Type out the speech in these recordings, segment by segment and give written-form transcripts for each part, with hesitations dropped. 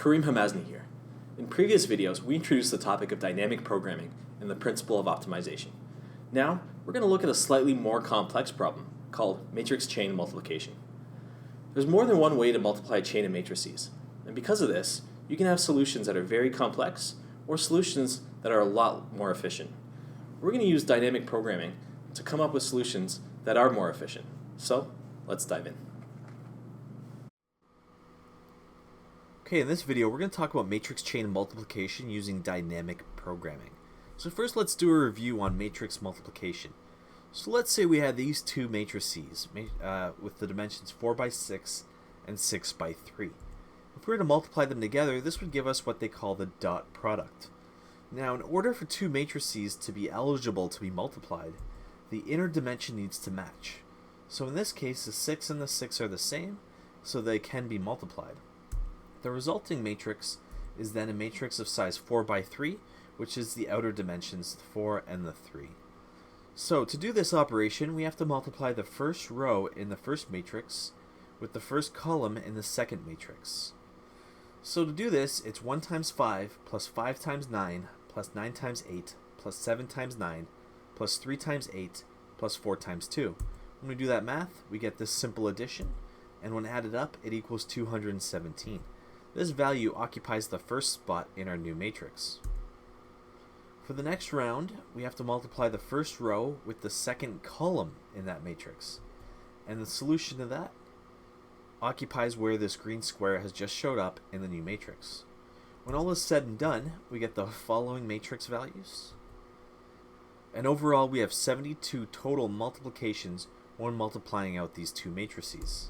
Kareem Hamazni here. In previous videos, we introduced the topic of dynamic programming and the principle of optimization. Now, we're going to look at a slightly more complex problem called matrix chain multiplication. There's more than one way to multiply a chain of matrices, and because of this, you can have solutions that are very complex or solutions that are a lot more efficient. We're going to use dynamic programming to come up with solutions that are more efficient. So, let's dive in. Okay, in this video, we're going to talk about matrix chain multiplication using dynamic programming. So first, let's do a review on matrix multiplication. So let's say we had these two matrices with the dimensions 4 by 6 and 6 by 3. If we were to multiply them together, this would give us what they call the dot product. Now, in order for two matrices to be eligible to be multiplied, the inner dimension needs to match. So in this case, the 6 and the 6 are the same, so they can be multiplied. The resulting matrix is then a matrix of size 4 by 3, which is the outer dimensions, the 4 and the 3. So to do this operation, we have to multiply the first row in the first matrix with the first column in the second matrix. So to do this, it's 1 times 5 plus 5 times 9 plus 9 times 8 plus 7 times 9 plus 3 times 8 plus 4 times 2. When we do that math, we get this simple addition, and when added up, it equals 217. This value occupies the first spot in our new matrix. For the next round, we have to multiply the first row with the second column in that matrix. And the solution to that occupies where this green square has just showed up in the new matrix. When all is said and done, we get the following matrix values. And overall, we have 72 total multiplications when multiplying out these two matrices.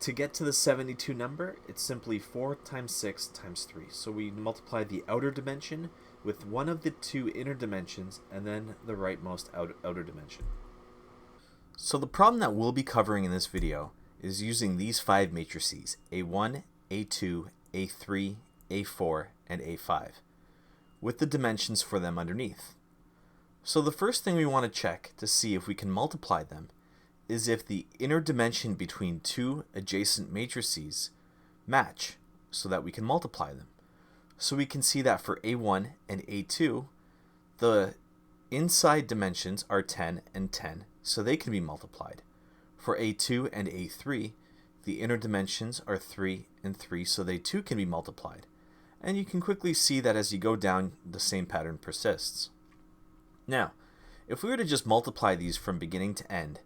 To get to the 72 number, it's simply 4 times 6 times 3. So we multiply the outer dimension with one of the two inner dimensions and then the rightmost outer dimension. So the problem that we'll be covering in this video is using these 5 matrices, A1, A2, A3, A4, and A5, with the dimensions for them underneath. So the first thing we want to check to see if we can multiply them is if the inner dimension between two adjacent matrices match so that we can multiply them. So we can see that for A1 and A2, the inside dimensions are 10 and 10, so they can be multiplied. For A2 and A3, the inner dimensions are 3 and 3, so they too can be multiplied. And you can quickly see that as you go down, the same pattern persists. Now, if we were to just multiply these from beginning to end,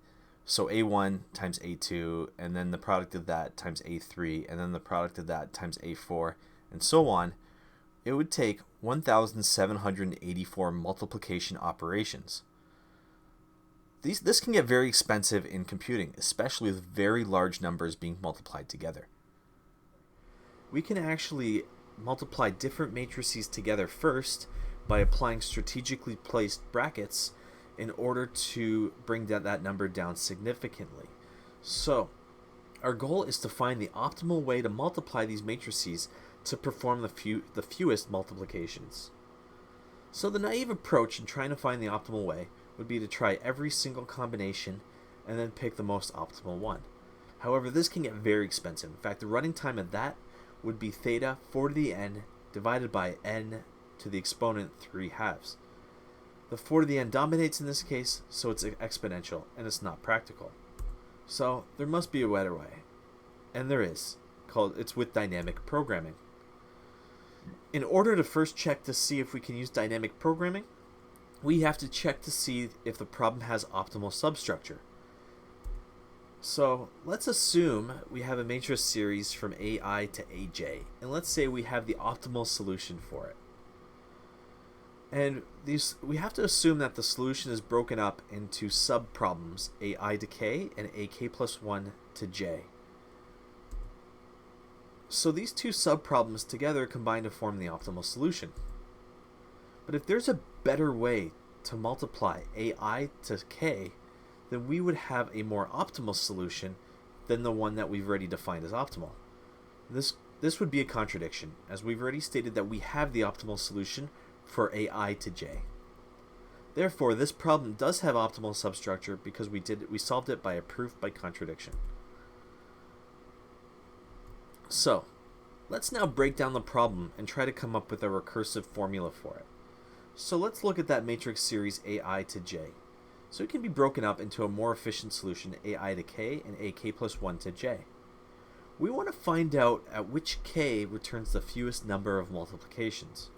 so A1 times A2, and then the product of that times A3, and then the product of that times A4, and so on, it would take 1,784 multiplication operations. This can get very expensive in computing, especially with very large numbers being multiplied together. We can actually multiply different matrices together first by applying strategically placed brackets in order to bring that number down significantly. So, our goal is to find the optimal way to multiply these matrices to perform the fewest multiplications. So the naive approach in trying to find the optimal way would be to try every single combination and then pick the most optimal one. However, this can get very expensive. In fact, the running time of that would be theta 4 to the n divided by n to the exponent 3/2. The 4 to the n dominates in this case, so it's exponential, and it's not practical. So there must be a better way, and there is. It's with dynamic programming. In order to first check to see if we can use dynamic programming, we have to check to see if the problem has optimal substructure. So let's assume we have a matrix series from AI to AJ, and let's say we have the optimal solution for it. And we have to assume that the solution is broken up into sub-problems, AI to K and AK plus 1 to J. So these two sub-problems together combine to form the optimal solution. But if there's a better way to multiply AI to K, then we would have a more optimal solution than the one that we've already defined as optimal. This would be a contradiction, as we've already stated that we have the optimal solution for AI to J. Therefore, this problem does have optimal substructure because we solved it by a proof by contradiction. So, Let's now break down the problem and try to come up with a recursive formula for it. So let's look at that matrix series AI to j. So it can be broken up into a more efficient solution, AI to k and ak plus 1 to j. We want to find out at which k returns the fewest number of multiplications.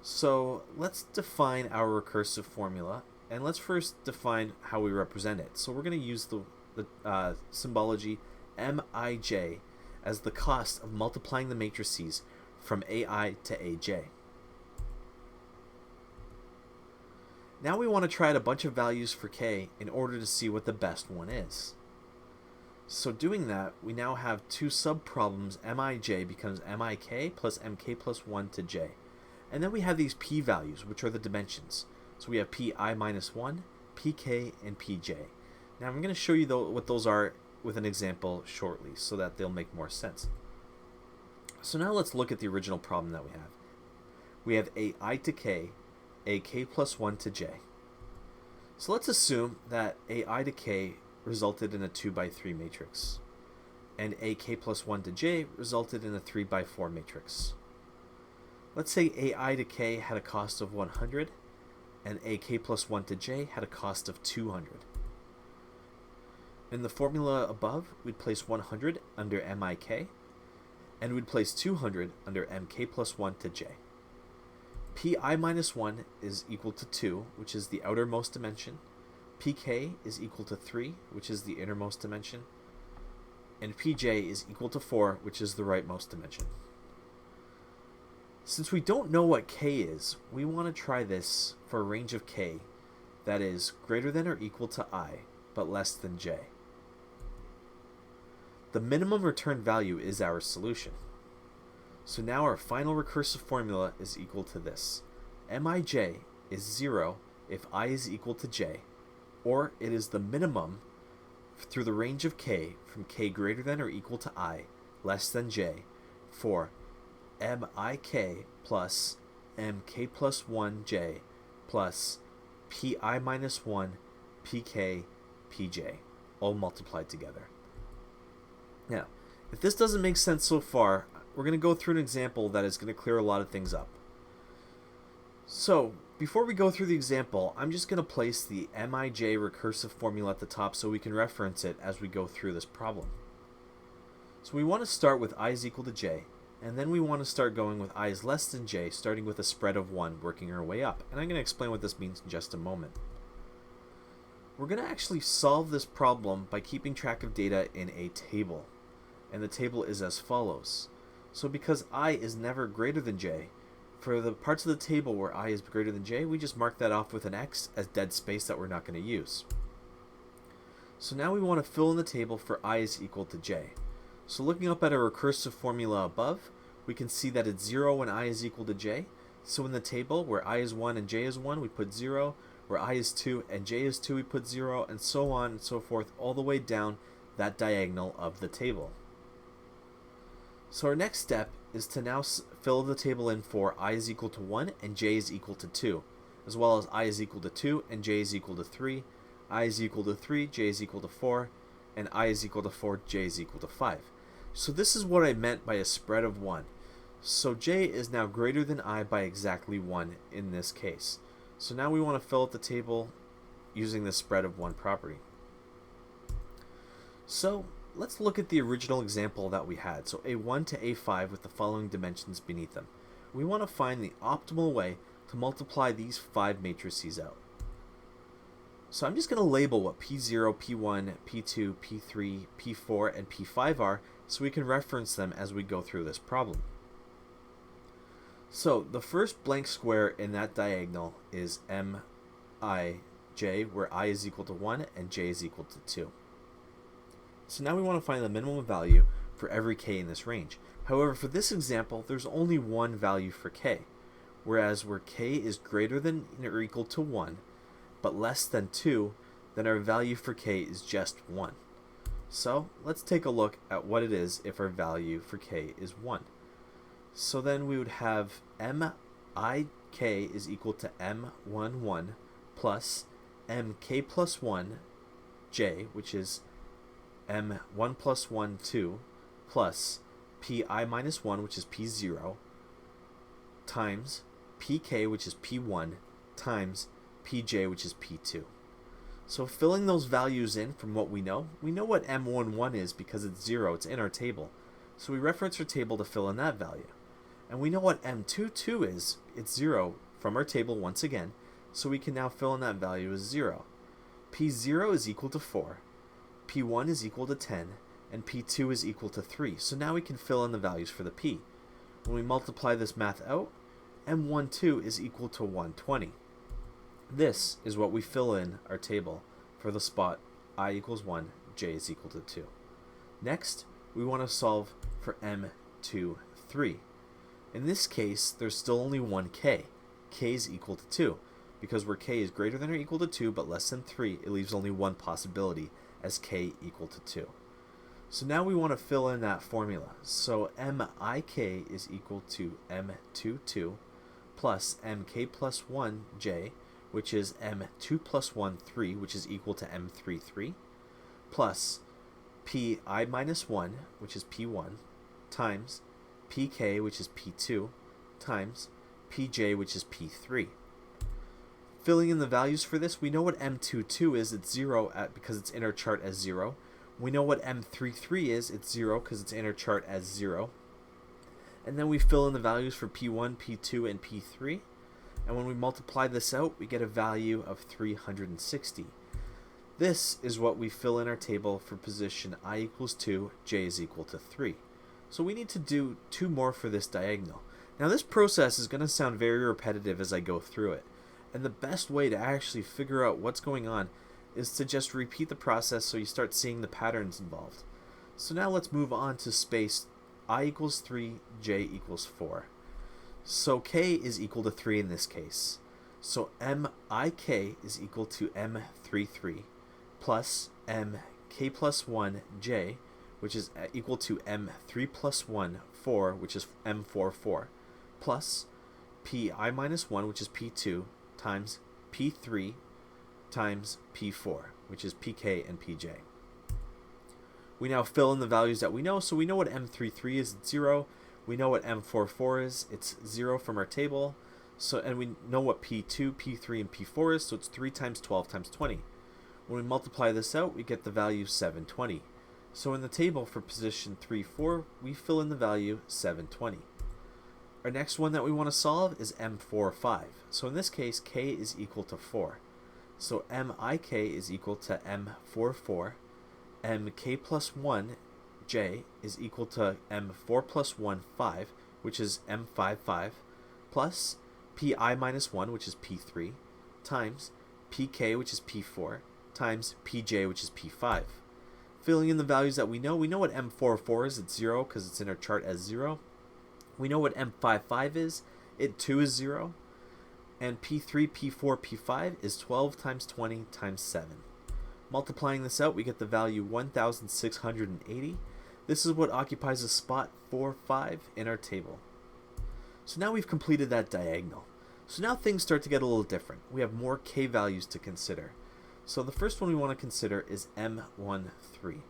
So let's define our recursive formula, and let's first define how we represent it. So we're going to use the symbology mij as the cost of multiplying the matrices from ai to aj. Now we want to try out a bunch of values for k in order to see what the best one is. So doing that, we now have two sub-problems. Mij becomes mik plus mk plus 1 to j. And then we have these p-values, which are the dimensions. So we have pi minus 1, pk, and pj. Now I'm going to show you what those are with an example shortly so that they'll make more sense. So now let's look at the original problem that we have. We have ai to k, ak plus 1 to j. So let's assume that ai to k resulted in a 2 by 3 matrix, and ak plus 1 to j resulted in a 3 by 4 matrix. Let's say ai to k had a cost of 100, and ak plus 1 to j had a cost of 200. In the formula above, we'd place 100 under mik, and we'd place 200 under mk plus 1 to j. Pi minus 1 is equal to 2, which is the outermost dimension. Pk is equal to 3, which is the innermost dimension. And pj is equal to 4, which is the rightmost dimension. Since we don't know what k is, we want to try this for a range of k that is greater than or equal to I, but less than j. The minimum return value is our solution. So now our final recursive formula is equal to this. Mij is 0 if I is equal to j, or it is the minimum through the range of k from k greater than or equal to I, less than j, for mik plus mk plus 1j plus pi minus 1 pk pj, all multiplied together. Now, if this doesn't make sense so far, we're going to go through an example that is going to clear a lot of things up. So, before we go through the example, I'm just going to place the mij recursive formula at the top so we can reference it as we go through this problem. So we want to start with I is equal to j, and then we want to start going with I is less than j, starting with a spread of 1, working our way up. And I'm going to explain what this means in just a moment. We're going to actually solve this problem by keeping track of data in a table. And the table is as follows. So because I is never greater than j, for the parts of the table where I is greater than j, we just mark that off with an x as dead space that we're not going to use. So now we want to fill in the table for I is equal to j. So looking up at our recursive formula above, we can see that it's 0 when I is equal to j. So in the table where I is 1 and j is 1, we put 0. Where I is 2 and j is 2, we put 0, and so on and so forth, all the way down that diagonal of the table. So our next step is to now fill the table in for I is equal to 1 and j is equal to 2, as well as I is equal to 2 and j is equal to 3, I is equal to 3, j is equal to 4, and I is equal to 4, j is equal to 5. So this is what I meant by a spread of 1. So j is now greater than I by exactly 1 in this case. So now we want to fill out the table using the spread of 1 property. So let's look at the original example that we had. So a1 to a5 with the following dimensions beneath them. We want to find the optimal way to multiply these 5 matrices out. So I'm just going to label what P0, P1, P2, P3, P4, and P5 are so we can reference them as we go through this problem. So the first blank square in that diagonal is Mij, where I is equal to 1 and j is equal to 2. So now we want to find the minimum value for every k in this range. However, for this example, there's only one value for k, whereas where k is greater than or equal to 1, but less than 2, then our value for k is just 1. So let's take a look at what it is if our value for k is 1. So then we would have mik is equal to m11 plus mk plus 1 j, which is m1 plus 1, 2, plus pi minus 1, which is p0, times pk, which is p1, times pj, which is p2. So filling those values in from what we know what m11 is because it's 0, it's in our table. So we reference our table to fill in that value. And we know what m22 is, it's 0 from our table once again, so we can now fill in that value as 0. P0 is equal to 4, P1 is equal to 10, and P2 is equal to 3. So now we can fill in the values for the P. When we multiply this math out, M12 is equal to 120. This is what we fill in our table for the spot I equals 1, j is equal to 2. Next, we want to solve for M23. In this case, there's still only one k. K is equal to 2. Because where k is greater than or equal to 2 but less than 3, it leaves only one possibility as k equal to 2. So now we want to fill in that formula. So mik is equal to m22 plus mk plus 1 j, which is m2 plus 1, 3, which is equal to m33, plus pi minus 1, which is p1, times pk, which is p2, times pj, which is p3. Filling in the values for this, we know what m22 is, it's 0 because it's in our chart as 0. We know what m33 is, it's 0 because it's in our chart as 0. And then we fill in the values for p1, p2, and p3. And when we multiply this out, we get a value of 360. This is what we fill in our table for position I equals 2, j is equal to 3. So we need to do 2 more for this diagonal. Now this process is going to sound very repetitive as I go through it. And the best way to actually figure out what's going on is to just repeat the process so you start seeing the patterns involved. So now let's move on to space I equals 3, j equals 4. So k is equal to 3 in this case. So mik is equal to m33 plus mk plus 1 j, which is equal to m3 plus 1, 4, which is m44, plus pi minus 1, which is p2, times p3 times p4, which is pk and pj. We now fill in the values that we know. So we know what m33 is, it's 0. We know what m44 is, it's 0 from our table. So, and we know what p2, p3, and p4 is, so it's 3 times 12 times 20. When we multiply this out, we get the value 720. So in the table for position 3, 4, we fill in the value 720. Our next one that we want to solve is m45. So in this case, k is equal to 4. So mik is equal to m44. mk plus 1 j is equal to m4 plus 1, 5, which is m55, plus pi minus 1, which is p3, times pk, which is p4, times pj, which is p5. Filling in the values that we know what m44 is, it's 0 because it's in our chart as 0. We know what m55 is, it too is 0. And p3, p4, p5 is 12 times 20 times 7. Multiplying this out, we get the value 1,680. This is what occupies the spot 4, 5 in our table. So now we've completed that diagonal. So now things start to get a little different. We have more k values to consider. So the first one we want to consider is m13.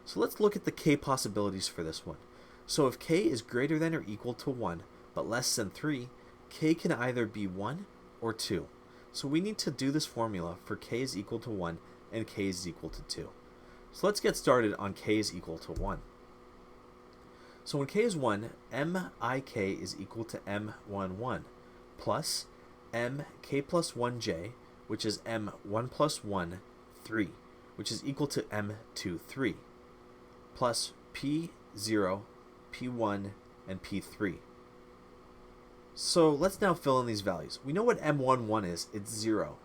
So let's look at the k possibilities for this one. So if k is greater than or equal to 1, but less than 3, k can either be 1 or 2. So we need to do this formula for k is equal to 1 and k is equal to 2. So let's get started on k is equal to 1. So when k is 1, mik is equal to m11 plus mk plus 1j, which is m1 plus 1, 3, which is equal to m23, plus p0, p1, and p3. So let's now fill in these values. We know what m11 is, it's 0.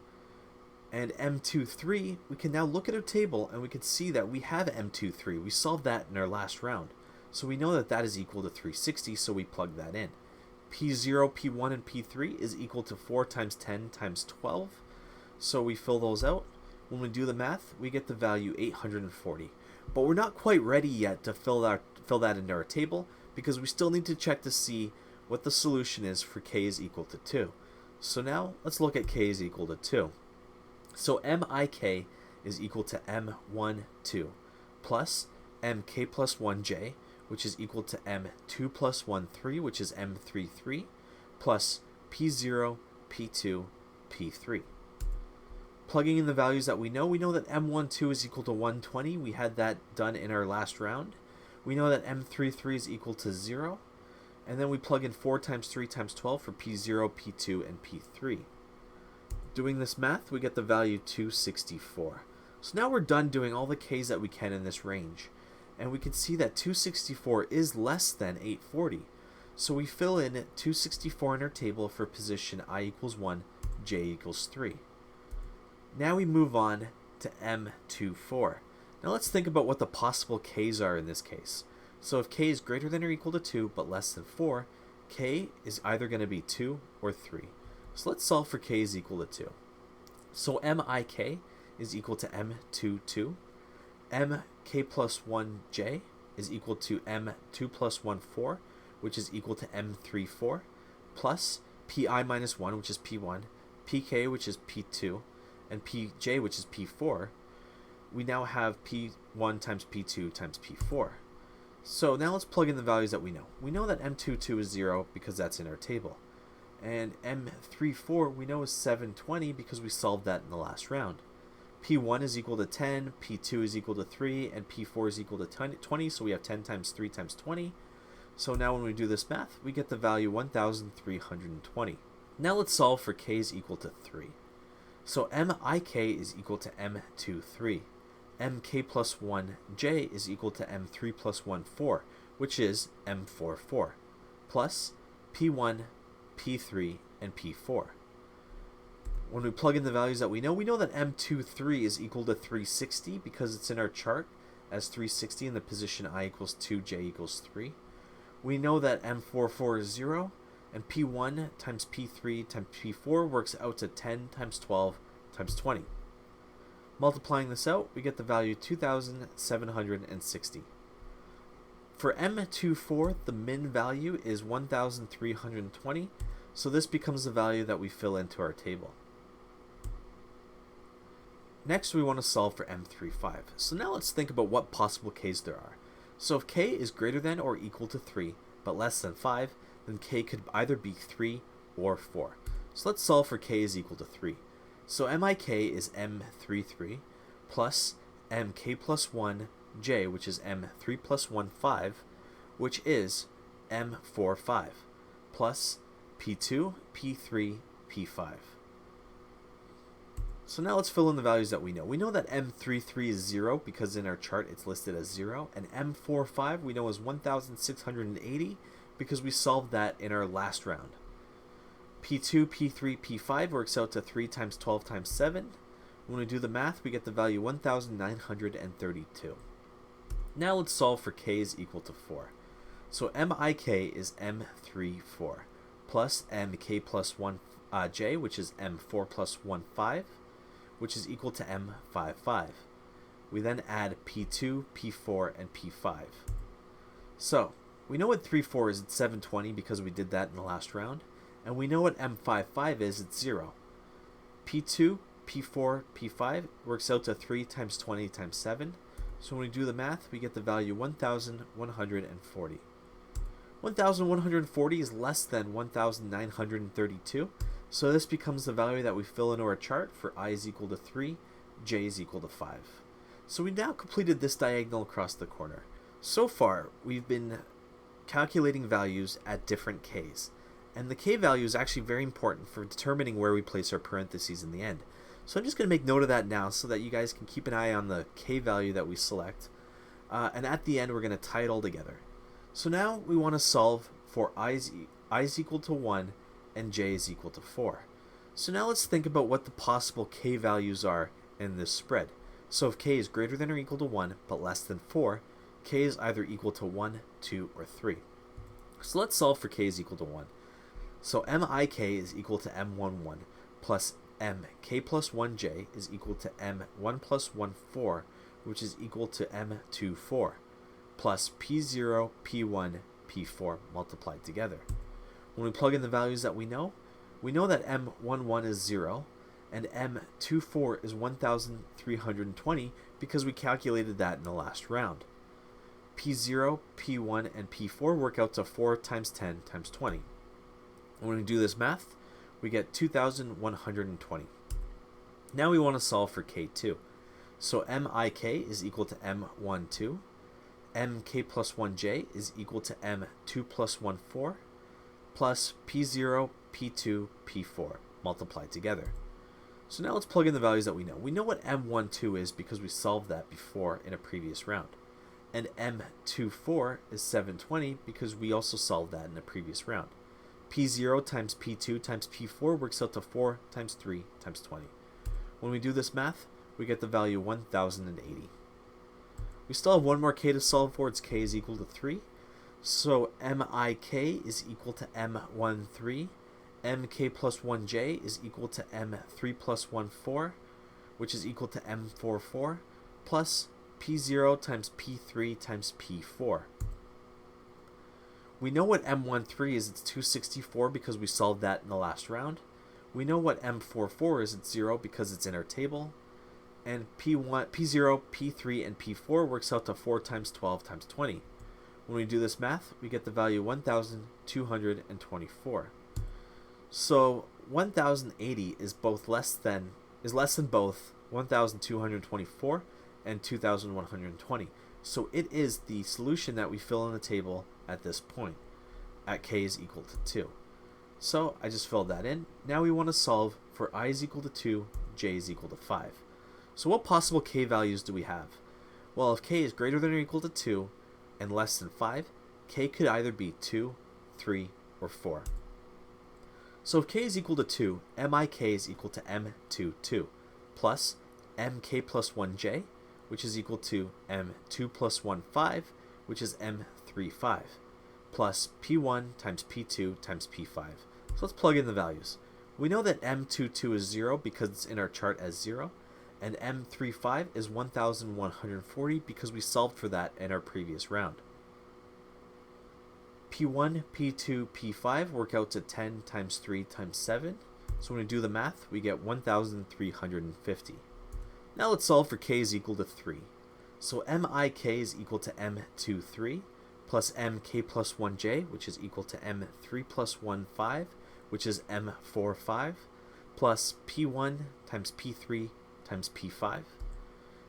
And m23, we can now look at our table and we can see that we have m23. We solved that in our last round. So we know that that is equal to 360, so we plug that in. P0, P1, and P3 is equal to 4 times 10 times 12. So we fill those out. When we do the math, we get the value 840. But we're not quite ready yet to fill that into our table because we still need to check to see what the solution is for k is equal to 2. So now let's look at k is equal to 2. So mik is equal to m12 plus mk plus 1j, which is equal to M2 plus 1, 3, which is M33, plus P0, P2, P3. Plugging in the values that we know that M12 is equal to 120. We had that done in our last round. We know that M33 is equal to 0. And then we plug in 4 times 3 times 12 for P0, P2, and P3. Doing this math, we get the value 264. So now we're done doing all the k's that we can in this range. And we can see that 264 is less than 840. So we fill in 264 in our table for position I equals 1, j equals 3. Now we move on to M24. Now let's think about what the possible k's are in this case. So if k is greater than or equal to 2 but less than 4, k is either going to be 2 or 3. So let's solve for k is equal to 2. So mik is equal to m22. mk plus 1j is equal to m2 plus 1, 4, which is equal to m34, plus pi minus 1, which is p1, pk, which is p2, and pj, which is p4. We now have p1 times p2 times p4. So now let's plug in the values that we know. We know that m22 is 0 because that's in our table. And m34 we know is 720 because we solved that in the last round. P1 is equal to 10, P2 is equal to 3, and P4 is equal to 20, so we have 10 times 3 times 20. So now when we do this math, we get the value 1,320. Now let's solve for k is equal to 3. So mik is equal to m23. mk plus 1j is equal to m3 plus 1, 4, which is m44, plus p1, p3, and p4. When we plug in the values that we know that m23 is equal to 360 because it's in our chart as 360 in the position I equals 2, j equals 3. We know that m44 is 0, and p1 times p3 times p4 works out to 10 times 12 times 20. Multiplying this out, we get the value 2,760. For M24, the min value is 1,320, so this becomes the value that we fill into our table. Next, we want to solve for M35. So now let's think about what possible k's there are. So if k is greater than or equal to 3, but less than 5, then k could either be 3 or 4. So let's solve for k is equal to 3. So mik is m33 plus mk plus 1j, which is m3 plus 1, 5, which is m45, plus p2, p3, p5. So now let's fill in the values that we know. We know that m33 is 0 because in our chart it's listed as 0, and m45 we know is 1,680 because we solved that in our last round. P2, P3, P5 works out to 3 times 12 times 7. When we do the math, we get the value 1,932. Now let's solve for k is equal to 4. So mik is m34 plus mk plus 1j, which is m4 plus 1, 5, which is equal to m55. We then add p2, p4, and p5. So we know what 34 is at 720 because we did that in the last round. And we know what m55 is, it's 0. P2, P4, P5 works out to 3 times 20 times 7. So when we do the math, we get the value 1,140. 1,140 is less than 1,932. So this becomes the value that we fill into our chart for I is equal to 3, j is equal to 5. So we now completed this diagonal across the corner. So far, we've been calculating values at different k's. And the k value is actually very important for determining where we place our parentheses in the end. So I'm just going to make note of that now so that you guys can keep an eye on the k value that we select. And at the end, we're going to tie it all together. So now we want to solve for I is equal to 1 and j is equal to 4. So now let's think about what the possible k values are in this spread. So if k is greater than or equal to 1 but less than 4, k is either equal to 1, 2, or 3. So let's solve for k is equal to 1. So mik is equal to m11 plus mk plus 1j is equal to m1 plus 1, 4, which is equal to m24, plus p0, p1, p4 multiplied together. When we plug in the values that we know that m11 is 0, and m24 is 1,320 because we calculated that in the last round. P0, P1, and P4 work out to 4 times 10 times 20. And when we do this math, we get 2,120. Now we want to solve for K2. So MIK is equal to M12. MK plus 1J is equal to M2 plus 14 plus P0, P2, P4 multiplied together. So now let's plug in the values that we know. We know what M12 is because we solved that before in a previous round. And M24 is 720 because we also solved that in a previous round. P0 times P2 times P4 works out to 4 times 3 times 20. When we do this math, we get the value 1080. We still have one more k to solve for. It's k is equal to 3. So MIK is equal to M13. MK plus 1J is equal to M3 plus 14, which is equal to M44, plus P0 times P3 times P4. We know what M13 is. It's 264 because we solved that in the last round. We know what M44 is. It's 0 because it's in our table. And P0, P3, and P4 works out to 4 times 12 times 20. When we do this math, we get the value 1,224. So 1,080 is less than both 1,224 and 2,120. So it is the solution that we fill in the table at this point, at k is equal to 2. So I just filled that in. Now we want to solve for I is equal to 2, j is equal to 5. So what possible k values do we have? Well, if k is greater than or equal to 2 and less than 5, k could either be 2, 3, or 4. So if k is equal to 2, MIK is equal to M22 plus MK plus 1J, which is equal to M2 plus 15, which is M35, plus P1 times P2 times P5. So let's plug in the values. We know that M22 is 0 because it's in our chart as 0, and M35 is 1,140 because we solved for that in our previous round. P1, P2, P5 work out to 10 times 3 times 7. So when we do the math, we get 1,350. Now let's solve for k is equal to 3. So MIK is equal to M23 plus MK plus 1J, which is equal to M3 plus 15, which is M45, plus P1 times P3 times P5.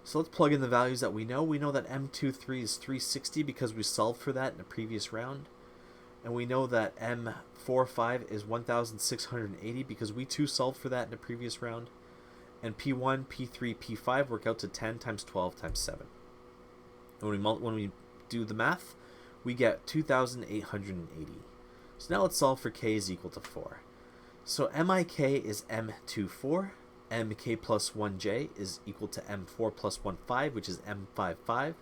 So let's plug in the values that we know. We know that M23 is 360 because we solved for that in a previous round. And we know that M45 is 1,680 because we too solved for that in a previous round. And P1, P3, P5 work out to 10 times 12 times 7. And when we do the math, we get 2,880. So now let's solve for k is equal to 4. So MIK is M24. MK plus 1J is equal to M4 plus 15, which is M55,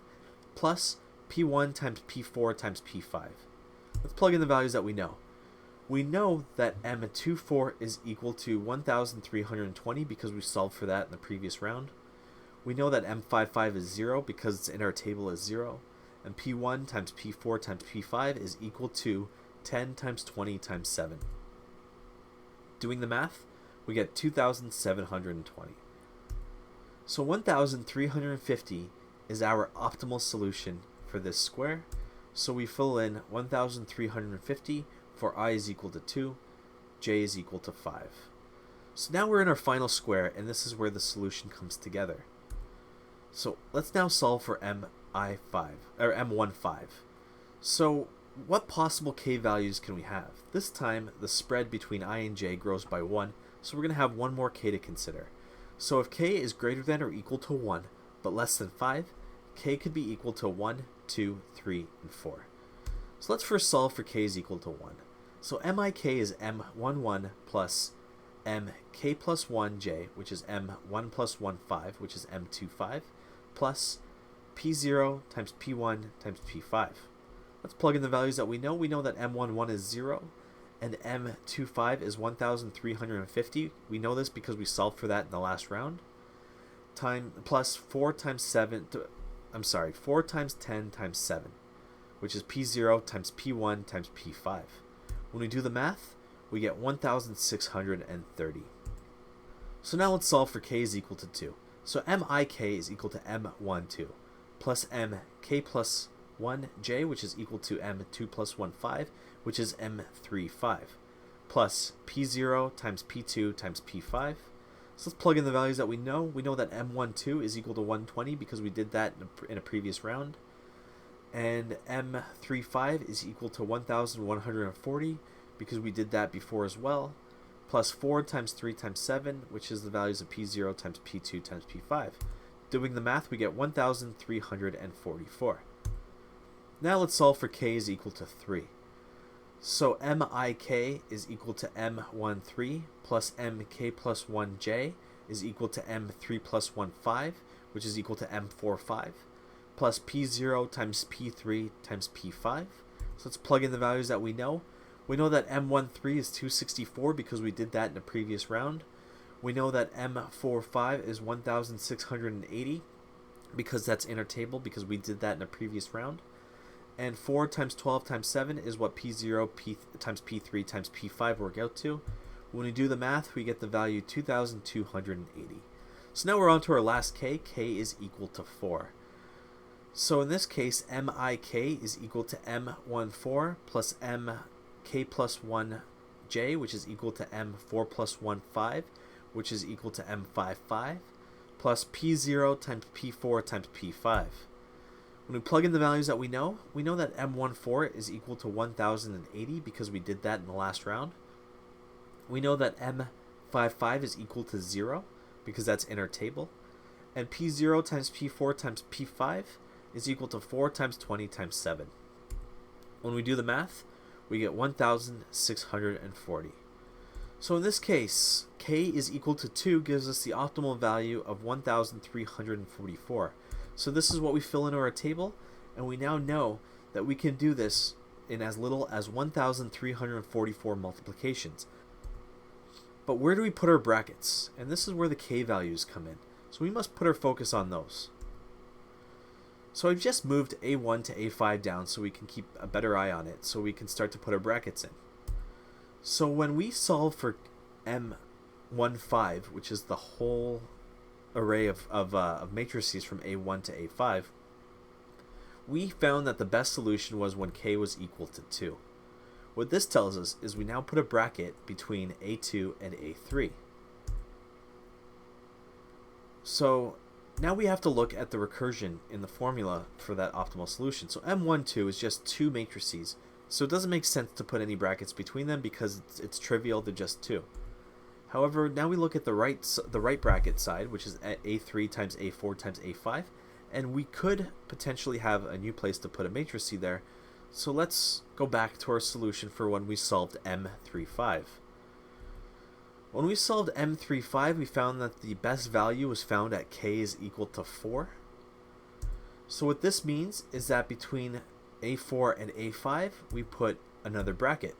plus P1 times P4 times P5. Let's plug in the values that we know. We know that M24 is equal to 1,320 because we solved for that in the previous round. We know that M55 is 0 because it's in our table as 0. And P1 times P4 times P5 is equal to 10 times 20 times 7. Doing the math, we get 2,720. So 1,350 is our optimal solution for this square. So we fill in 1,350 for I is equal to 2, j is equal to 5. So now we're in our final square, and this is where the solution comes together. So let's now solve for M15. So what possible k values can we have? This time the spread between I and j grows by 1, so we're going to have one more k to consider. So if k is greater than or equal to 1, but less than 5, k could be equal to 1, 2, 3, and 4. So let's first solve for k is equal to 1. So MIK is M11 plus MK plus 1J, which is M1 plus 15, which is M25, plus P0 times P1 times P5. Let's plug in the values that we know. We know that M11 is 0, and M25 is 1,350. We know this because we solved for that in the last round. Plus 4 times 10 times 7, which is P0 times P1 times P5. When we do the math, we get 1,630. So now let's solve for k is equal to 2. So MIK is equal to M12 plus MK plus 1j, which is equal to m2 plus 1, 5, which is m3, 5, plus p0 times p2 times p5. So let's plug in the values that we know. We know that m12 is equal to 120 because we did that in a previous round. And m35 is equal to 1140 because we did that before as well. Plus 4 times 3 times 7, which is the values of p0 times p2 times p5. Doing the math, we get 1344. Now let's solve for k is equal to 3. So mik is equal to m13 plus mk plus 1j is equal to m3 plus 1, 5, which is equal to m4, 5, plus p0 times p3 times p5. So let's plug in the values that we know. We know that m13 is 264 because we did that in the previous round. We know that m4, 5 is 1680 because that's in our table because we did that in the previous round. And 4 times 12 times 7 is what p0 times p3 times p5 work out to. When we do the math, we get the value 2280. So now we're on to our last k. K is equal to 4. So in this case, mik is equal to m14 plus mk plus 1j, which is equal to m4 plus 1, 5, which is equal to m55, plus p0 times p4 times p5. When we plug in the values that we know that m14 is equal to 1080 because we did that in the last round. We know that m55 is equal to 0 because that's in our table. And p0 times p4 times p5 is equal to 4 times 20 times 7. When we do the math, we get 1640. So in this case, k is equal to 2 gives us the optimal value of 1344. So this is what we fill into our table, and we now know that we can do this in as little as 1344 multiplications. But where do we put our brackets? And this is where the k values come in. So we must put our focus on those. So I've just moved A1 to A5 down so we can keep a better eye on it, so we can start to put our brackets in. So when we solve for M15, which is the whole array of matrices from A1 to A5, we found that the best solution was when k was equal to 2. What this tells us is we now put a bracket between A2 and A3. So now we have to look at the recursion in the formula for that optimal solution. So M12 is just two matrices, so it doesn't make sense to put any brackets between them because it's trivial, they're just 2. However, now we look at the right bracket side, which is A3 times A4 times A5, and we could potentially have a new place to put a matrix there. So let's go back to our solution for when we solved M35. When we solved M35, we found that the best value was found at k is equal to 4. So what this means is that between A4 and A5, we put another bracket.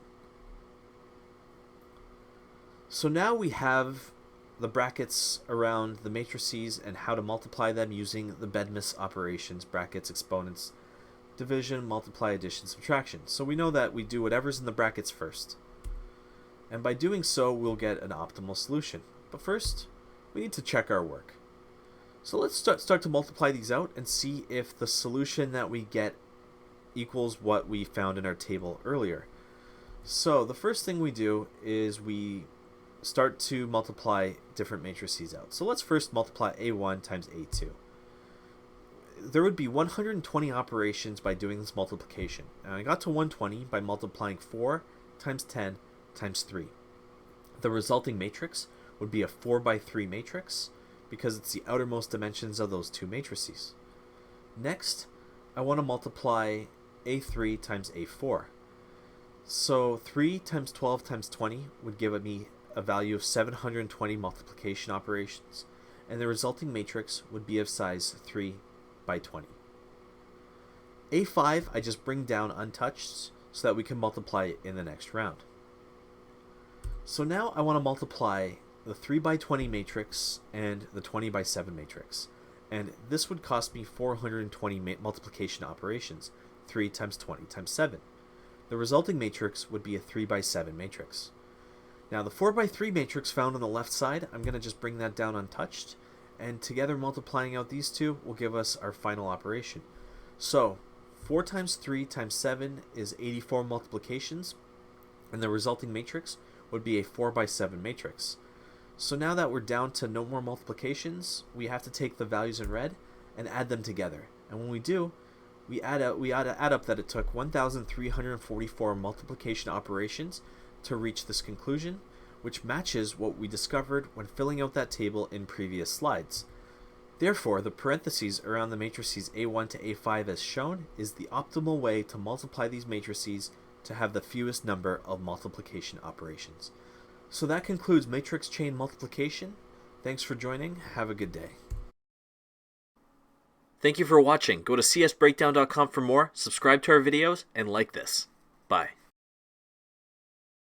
So now we have the brackets around the matrices and how to multiply them using the Bedmas operations, brackets, exponents, division, multiply, addition, subtraction. So we know that we do whatever's in the brackets first. And by doing so, we'll get an optimal solution. But first, we need to check our work. So let's start to multiply these out and see if the solution that we get equals what we found in our table earlier. So the first thing we do is we start to multiply different matrices out. So let's first multiply A1 times A2. There would be 120 operations by doing this multiplication. And I got to 120 by multiplying 4 times 10 times 3. The resulting matrix would be a 4 by 3 matrix because it's the outermost dimensions of those two matrices. Next, I want to multiply A3 times A4. So 3 times 12 times 20 would give me a value of 720 multiplication operations, and the resulting matrix would be of size 3 by 20. A5 I just bring down untouched so that we can multiply it in the next round. So now I want to multiply the 3 by 20 matrix and the 20 by 7 matrix, and this would cost me 420 multiplication operations, 3 times 20 times 7. The resulting matrix would be a 3 by 7 matrix. Now the 4 by 3 matrix found on the left side, I'm going to just bring that down untouched, and together multiplying out these two will give us our final operation. So 4 times 3 times 7 is 84 multiplications, and the resulting matrix would be a 4 by 7 matrix. So now that we're down to no more multiplications, we have to take the values in red and add them together. And when we do, we add up that it took 1,344 multiplication operations to reach this conclusion, which matches what we discovered when filling out that table in previous slides. Therefore, the parentheses around the matrices A1 to A5 as shown is the optimal way to multiply these matrices to have the fewest number of multiplication operations. So that concludes matrix chain multiplication. Thanks for joining. Have a good day. Thank you for watching. Go to csbreakdown.com for more, subscribe to our videos, and like this. Bye.